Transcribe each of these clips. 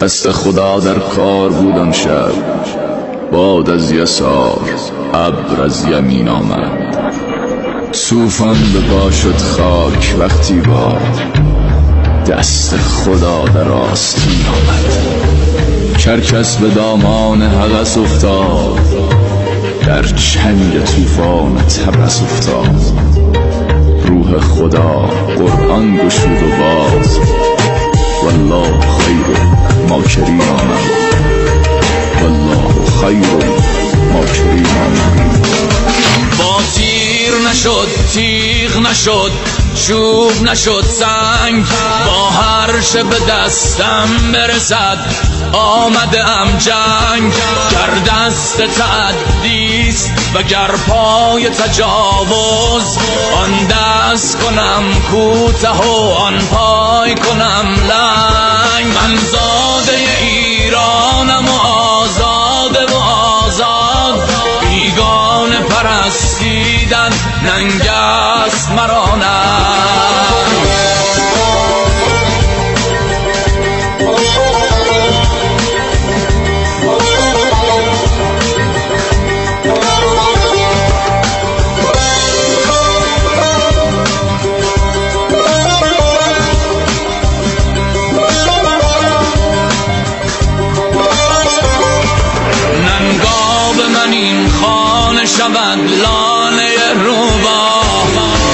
قصد خدا در کار بود آن شب، باد از یسار ابر از یمین آمد. طوفان به پا شد خاک وقتی باد، دست خدا در آستین آمد. کرکس به دامان هوس افتاد، در چنگ طوفان تبس افتاد. روح خدا قرآن گشود و باز، والله خیر ماکرین آمد. والله خیر ماکرین آمد. با تیر نشد تیغ نشد چوب نشد سنگ، با هر چه به دستم برسد آمده ام جنگ. گر دست تعدیست و گر پای تجاوز، آن دست کنم کوته و آن پای کنم لنگ. من زاده ایرانم و آزاده و آزاد، بیگانه پرستیدن ننگ است مرا شود لانه روبا.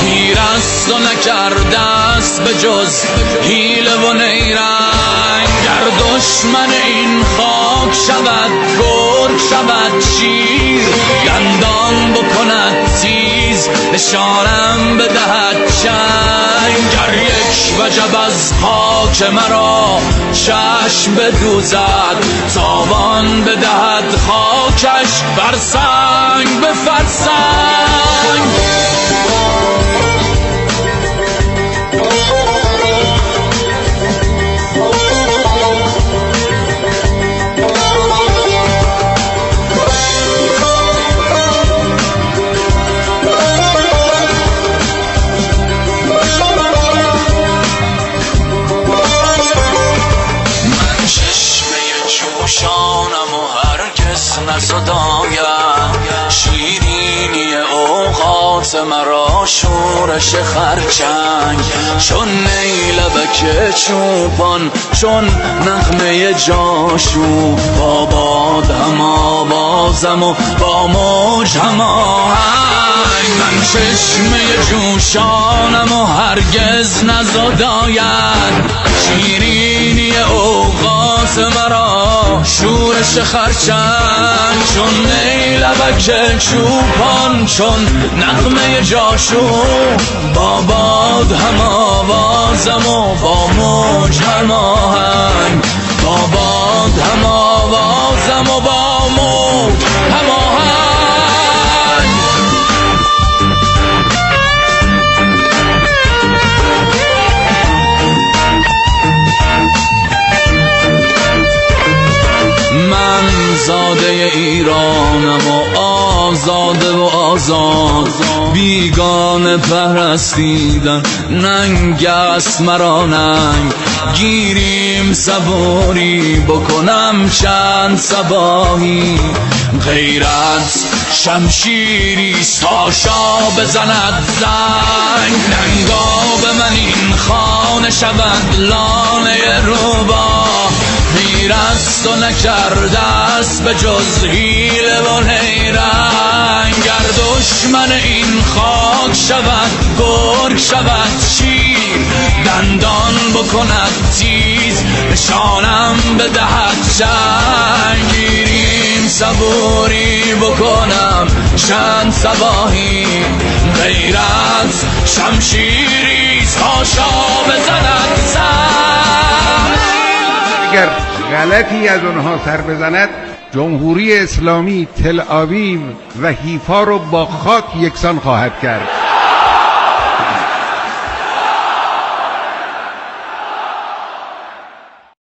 پیرست و نکرده است به جز حیله و نیرنگ. گر دشمن این خاک شود گرگ شود شیر، گندان بکند تیز نشانم بدهد چنگ. گر یک وجب از خاک مرا چشم بدوزد، تاوان بدهد خاکش بر سنگ به فرسنگ. جوشانم و هرگز نزدایم، شیرینی اوقات مرا شورش خرچنگ. چون نیلبک چوپان چون نغمه جاشو، با باد هم آوازم و با موج هم آهنگ. من چشمه جوشانم و هرگز نزدایم، شیرینی اوقات مرا شورش خرچنگ. چون نیلبک چوپان چون نغمه جاشو، با باد هم آوازم و با موج هم آهنگ. با باد هم آوازم و با موج هم آهنگ. من زاده ایرانم و آزاده و آزاد، بیگانه پرستیدن ننگ است مرا ننگ. گیریم صبوری بکنم چند صباحی، غیرت شمشیری ساشا بزند زنگ. ننگا به من این خانه شود لانه روبا، پیرست و نکرده است به جز حیله و نیرنگ. گر دشمن این خاک شود گرگ شود شیر، دندان بکند تیز نشانم بدهد چنگ. گیریم صبوری بکنم چند صباحی، غیرت شمشیری ساشا بزند زنگ. اگر غلطی از آنها سر بزند، جمهوری اسلامی تل آویو و حیفا رو با خاک یکسان خواهد کرد.